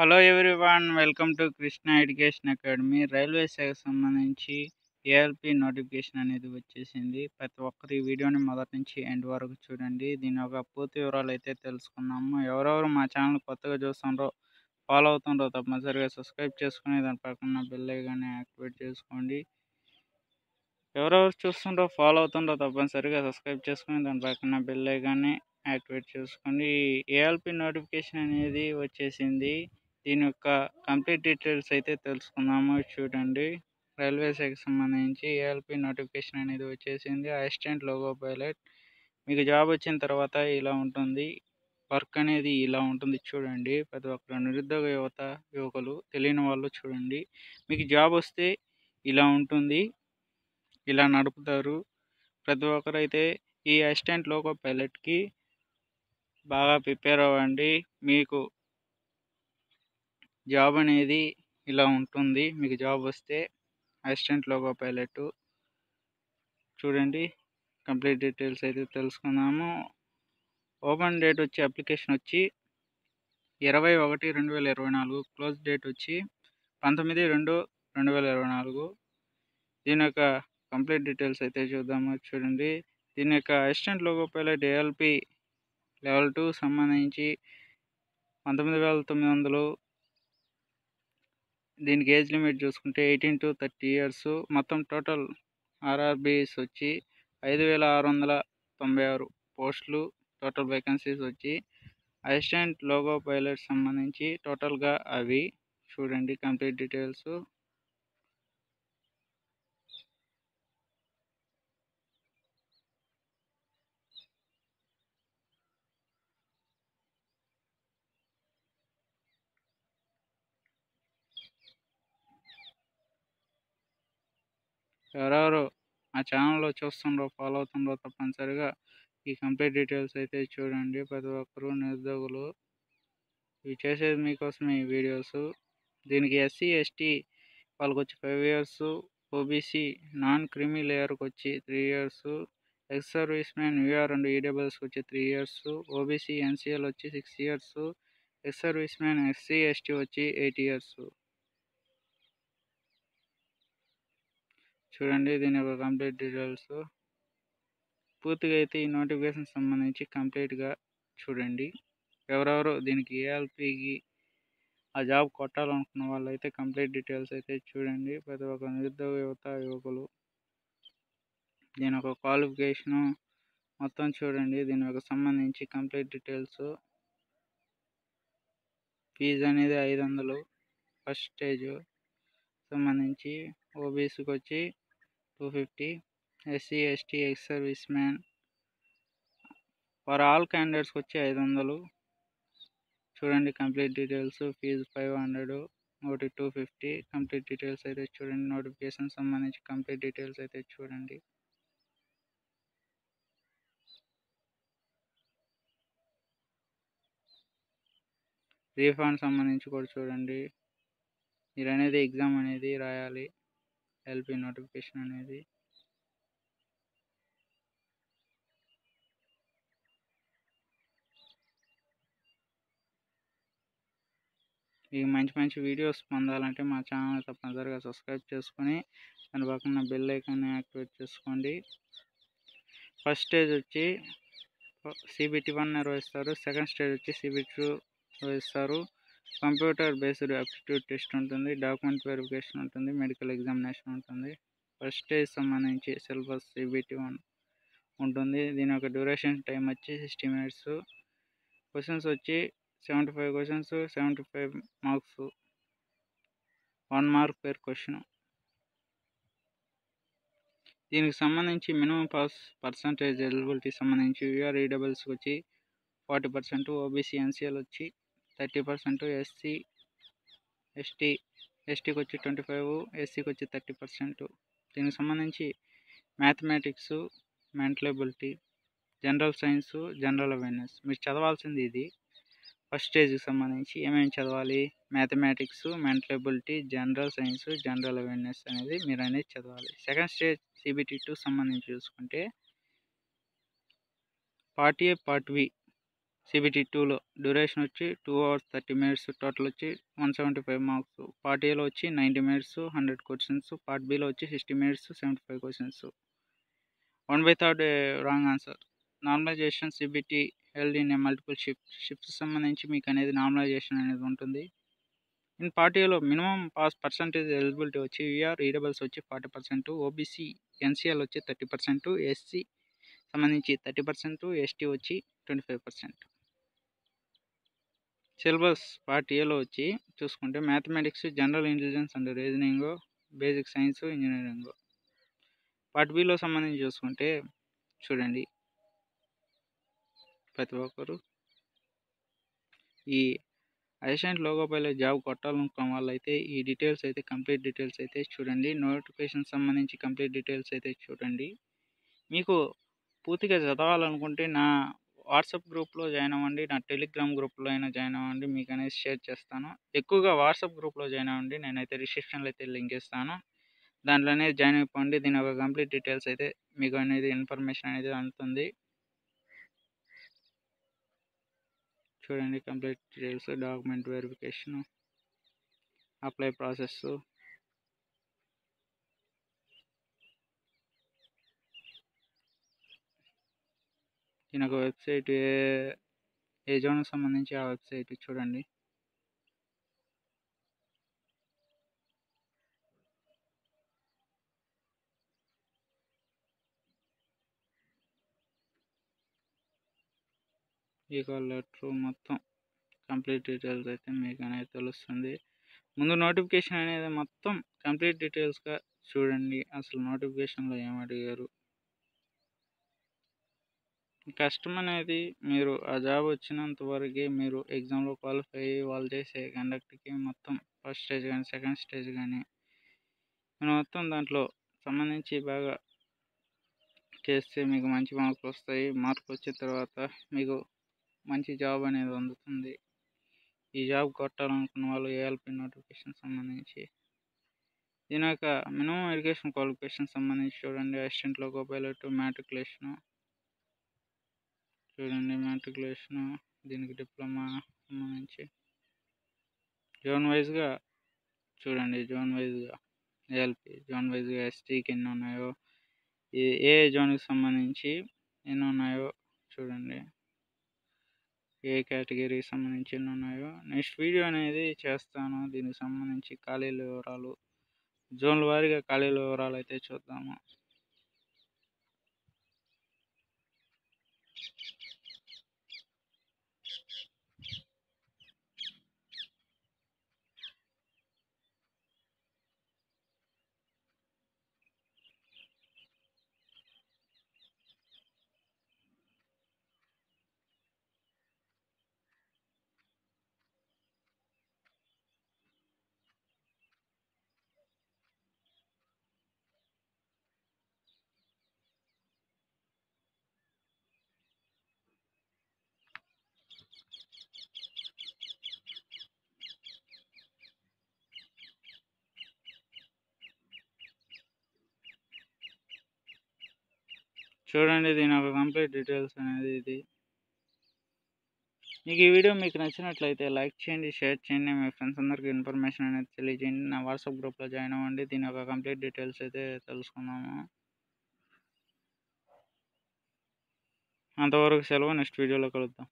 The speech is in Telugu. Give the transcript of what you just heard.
Hello everyone, welcome to Krishna education academy. Railway శాఖకు సంబంధించి ఏఎల్పి నోటిఫికేషన్ అనేది వచ్చేసింది. ప్రతి ఒక్కరు ఈ వీడియోని మొదటి నుంచి ఎండ్ వరకు చూడండి. దీని యొక్క పూర్తి వివరాలు అయితే తెలుసుకుందాము. ఎవరెవరు మా ఛానల్ కొత్తగా చూస్తుండ్రో, ఫాలో అవుతుండ్రో తప్పనిసరిగా సబ్స్క్రైబ్ చేసుకుని దాని పక్కన బెల్ ఐకాన్ని యాక్టివేట్ చేసుకోండి. ఎవరెవరు చూస్తుండ్రో, ఫాలో అవుతుండ్రో తప్పనిసరిగా సబ్స్క్రైబ్ చేసుకుని దాని పక్కన బెల్ ఐకాన్ని యాక్టివేట్ చేసుకోండి. ఏఎల్పి నోటిఫికేషన్ అనేది వచ్చేసింది. దీని యొక్క కంప్లీట్ డీటెయిల్స్ అయితే తెలుసుకుందాము. చూడండి, రైల్వే శాఖకి సంబంధించి ఏఎల్పి నోటిఫికేషన్ అనేది వచ్చేసింది. అసిస్టెంట్ లోగో పైలట్ మీకు జాబ్ వచ్చిన తర్వాత ఇలా ఉంటుంది. వర్క్ అనేది ఇలా ఉంటుంది. చూడండి, ప్రతి ఒక్కరు నిరుద్యోగ యువకులు తెలియని వాళ్ళు చూడండి, మీకు జాబ్ వస్తే ఇలా ఉంటుంది, ఇలా నడుపుతారు. ప్రతి ఒక్కరైతే ఈ అసిస్టెంట్ లోగో పైలట్కి బాగా ప్రిపేర్ అవ్వండి. మీకు జాబ్ అనేది ఇలా ఉంటుంది. మీకు జాబ్ వస్తే అసిస్టెంట్ లోగో పైలట్. చూడండి, కంప్లీట్ డీటెయిల్స్ అయితే తెలుసుకుందాము. ఓపెన్ డేట్ వచ్చి అప్లికేషన్ వచ్చి 20/1/2024. క్లోజ్ డేట్ వచ్చి 19/2/2024. దీని యొక్క కంప్లీట్ డీటెయిల్స్ అయితే చూద్దాము. చూడండి, దీని యొక్క assistant logo pilot ALP level 2 సంబంధించి 19,900. దీనికి ఏజ్ లిమిట్ చూసుకుంటే 18 to 30 years. మొత్తం టోటల్ ఆర్ఆర్బీస్ వచ్చి 5,696 పోస్టులు. టోటల్ వేకెన్సీస్ వచ్చి అసిస్టెంట్ లోగో పైలట్ సంబంధించి టోటల్గా అవి. చూడండి కంప్లీట్ డీటెయిల్స్. ఎవరెవరు మా ఛానల్లో చూస్తుండ్రో, ఫాలో అవుతుండ్రో తప్పనిసరిగా ఈ కంప్లీట్ డీటెయిల్స్ అయితే చూడండి. ప్రతి ఒక్కరు నిరుద్యోగులు ఇవి చేసేది మీకోసమే ఈ వీడియోస్. దీనికి ఎస్సీ ఎస్టీ వాళ్ళకి వచ్చి 5 years, ఓబీసీ నాన్ క్రిమీ లేయర్కి వచ్చి 3 years, ex service man UR and ఈడబ్ల్యూఎస్కి వచ్చి 3 years, ఓబీసీ ఎన్సీఎల్ వచ్చి 6 years, ex service man SC ST వచ్చి 8 years. చూడండి, దీని యొక్క కంప్లీట్ డీటెయిల్స్. పూర్తిగా అయితే ఈ నోటిఫికేషన్ సంబంధించి కంప్లీట్గా చూడండి. ఎవరెవరు దీనికి ఏఎల్పికి ఆ జాబ్ కొట్టాలనుకున్న వాళ్ళు అయితే కంప్లీట్ డీటెయిల్స్ అయితే చూడండి. ప్రతి ఒక్క నిరుద్యోగ యువకులు దీని యొక్క క్వాలిఫికేషను మొత్తం చూడండి. దీని యొక్క సంబంధించి కంప్లీట్ డీటెయిల్స్. ఫీజు అనేది 500 ఫస్ట్ స్టేజ్ సంబంధించి. ఓబీసీకి వచ్చి 250, SC ST ex service man for all క్యాండిడేట్స్కి వచ్చి 500. చూడండి కంప్లీట్ డీటెయిల్స్. ఫీజు 500, ఒకటి 250. కంప్లీట్ డీటెయిల్స్ అయితే చూడండి. నోటిఫికేషన్ సంబంధించి కంప్లీట్ డీటెయిల్స్ అయితే చూడండి. రీఫండ్ సంబంధించి కూడా చూడండి. మీరు అనేది ఎగ్జామ్ అనేది రాయాలి. ఎల్పి నోటిఫికేషన్ అనేది ఈ మంచి మంచి వీడియోస్ పొందాలంటే మా ఛానల్ తప్పనిసరిగా సబ్స్క్రైబ్ చేసుకొని దాని పక్కన బెల్ ఐకాన్ని యాక్టివేట్ చేసుకోండి. ఫస్ట్ స్టేజ్ వచ్చి CBT 1 నిర్వహిస్తారు. సెకండ్ స్టేజ్ వచ్చి CBT 2 నిర్వహిస్తారు. కంప్యూటర్ బేస్డ్ అప్టిట్యూడ్ టెస్ట్ ఉంటుంది, డాక్యుమెంట్ వెరిఫికేషన్ ఉంటుంది, మెడికల్ ఎగ్జామినేషన్ ఉంటుంది. ఫస్ట్ స్టేజ్ సంబంధించి సిలబస్ CBT 1 ఉంటుంది. దీని యొక్క డ్యూరేషన్ టైం వచ్చి 60 minutes. క్వశ్చన్స్ వచ్చి 75 questions, 75 marks, 1 mark per question. దీనికి సంబంధించి మినిమం పాస్ పర్సంటేజ్ ఎలిజిబిలిటీ సంబంధించి యూఆర్ ఈడబ్ల్యూఎస్కి వచ్చి 40%, ఓబీసీ ఎన్సీఎల్ వచ్చి 30%, ఎస్టీకి వచ్చి 25, ఎస్సీకి వచ్చి 30%. దీనికి సంబంధించి mathematics, mental ability, general science, general awareness. మీరు చదవాల్సింది ఇది. ఫస్ట్ స్టేజ్కి సంబంధించి ఏమేమి చదవాలి? Mathematics, mental ability, general science, general awareness అనేది మీరు అనేది చదవాలి. సెకండ్ స్టేజ్ CBT 2 సంబంధించి చూసుకుంటే part A, part B CBT 2లో డ్యూరేషన్ వచ్చి 2 hours 30 minutes, టోటల్ వచ్చి 175 మార్క్స్. పార్ట్ ఏలో వచ్చి 90 minutes 100 క్వశ్చన్స్, పార్ట్ బిలో వచ్చి 60 minutes 75 questions. 1/3 wrong answer. Normalization CBT held in a multiple shifts సంబంధించి మీకు అనేది నార్మలైజేషన్ అనేది ఉంటుంది. ఇన్ పార్ట్ ఏలో మినిమం పాస్ పర్సంటేజ్ ఎలిజిబిలిటీ వచ్చి విఆర్ ఈడబుల్స్ వచ్చి 40%, ఓబీసీ ఎన్సీఎల్ వచ్చి 30%, ఎస్సీ సంబంధించి 30%, ఎస్టీ వచ్చి 25%. సిలబస్ పార్ట్ ఏలో వచ్చి చూసుకుంటే mathematics, general intelligence and reasoning, basic science, engineering. Part below సంబంధించి చూసుకుంటే చూడండి, ప్రతి ఒక్కరు ఈ అసిస్టెంట్ లోగో పైలట్ జాబ్ కొట్టాలనుకున్న వాళ్ళైతే ఈ డీటెయిల్స్ అయితే కంప్లీట్ డీటెయిల్స్ అయితే చూడండి. నోటిఫికేషన్ సంబంధించి కంప్లీట్ డీటెయిల్స్ అయితే చూడండి. మీకు పూర్తిగా చదవాలనుకుంటే నా వాట్సాప్ గ్రూప్లో జాయిన్ అవ్వండి, నా టెలిగ్రామ్ గ్రూప్లో అయినా జాయిన్ అవ్వండి, మీకు అనేది షేర్ చేస్తాను. ఎక్కువగా వాట్సాప్ గ్రూప్లో జాయిన్ అవ్వండి, నేనైతే డిస్క్రిప్షన్లో అయితే లింక్ ఇస్తాను, దాంట్లో అనేది జాయిన్ అయిపోండి. దీని ఒక కంప్లీట్ డీటెయిల్స్ అయితే మీకు అనేది ఇన్ఫర్మేషన్ అనేది అందుతుంది. చూడండి complete details, document verification, apply process, దీని ఒక వెబ్సైట్, ఏ జోన్కి సంబంధించి ఆ వెబ్సైట్ చూడండి. ఈ కాల్ లెటర్ మొత్తం కంప్లీట్ డీటెయిల్స్ అయితే మీకు అనేది తెలుస్తుంది. ముందు నోటిఫికేషన్ అనేది మొత్తం కంప్లీట్ డీటెయిల్స్గా చూడండి. అసలు నోటిఫికేషన్లో ఏమడిగారు, కష్టం అనేది మీరు ఆ జాబ్ వచ్చినంత వరకే మీరు ఎగ్జామ్లో క్వాలిఫై అయ్యి వాళ్ళు చేసే కండక్ట్కి మొత్తం ఫస్ట్ స్టేజ్ కానీ సెకండ్ స్టేజ్ కానీ మీరు మొత్తం దాంట్లో సంబంధించి బాగా చేస్తే మీకు మంచి మార్కులు వస్తాయి. మార్కులు వచ్చిన తర్వాత మీకు మంచి జాబ్ అనేది అందుతుంది. ఈ జాబ్ కొట్టాలనుకున్న వాళ్ళు ఏఎల్పి నోటిఫికేషన్ సంబంధించి దీని యొక్క మినిమం ఎడ్యుకేషన్ క్వాలిఫికేషన్ సంబంధించి చూడండి. అసిస్టెంట్ లోగో పైలట్ మ్యాట్రికులేషన్ చూడండి, మ్యాట్రికులేషన్, దీనికి డిప్లొమా సంబంధించి జోన్ వైజ్గా చూడండి. జోన్ వైజ్గా ఏఎల్పి జోన్ వైజ్గా ఎస్టీకి ఎన్ని ఉన్నాయో, ఏ జోన్కి సంబంధించి ఎన్ని ఉన్నాయో చూడండి, ఏ కేటగిరీకి సంబంధించి ఎన్ని ఉన్నాయో. నెక్స్ట్ వీడియో అనేది చేస్తాను దీనికి సంబంధించి ఖాళీల వివరాలు, జోన్ల వారీగా ఖాళీల వివరాలు అయితే చూద్దాము. చూడండి దీని ఒక కంప్లీట్ డీటెయిల్స్ అనేది ఇది. మీకు ఈ వీడియో మీకు నచ్చినట్లయితే లైక్ చేయండి, షేర్ చేయండి, మీ ఫ్రెండ్స్ అందరికీ ఇన్ఫర్మేషన్ అనేది తెలియజేయండి. నా వాట్సాప్ గ్రూప్లో జాయిన్ అవ్వండి. దీని యొక్క కంప్లీట్ డీటెయిల్స్ అయితే తెలుసుకుందాము. అంతవరకు సెలవు, నెక్స్ట్ వీడియోలో కలుద్దాం.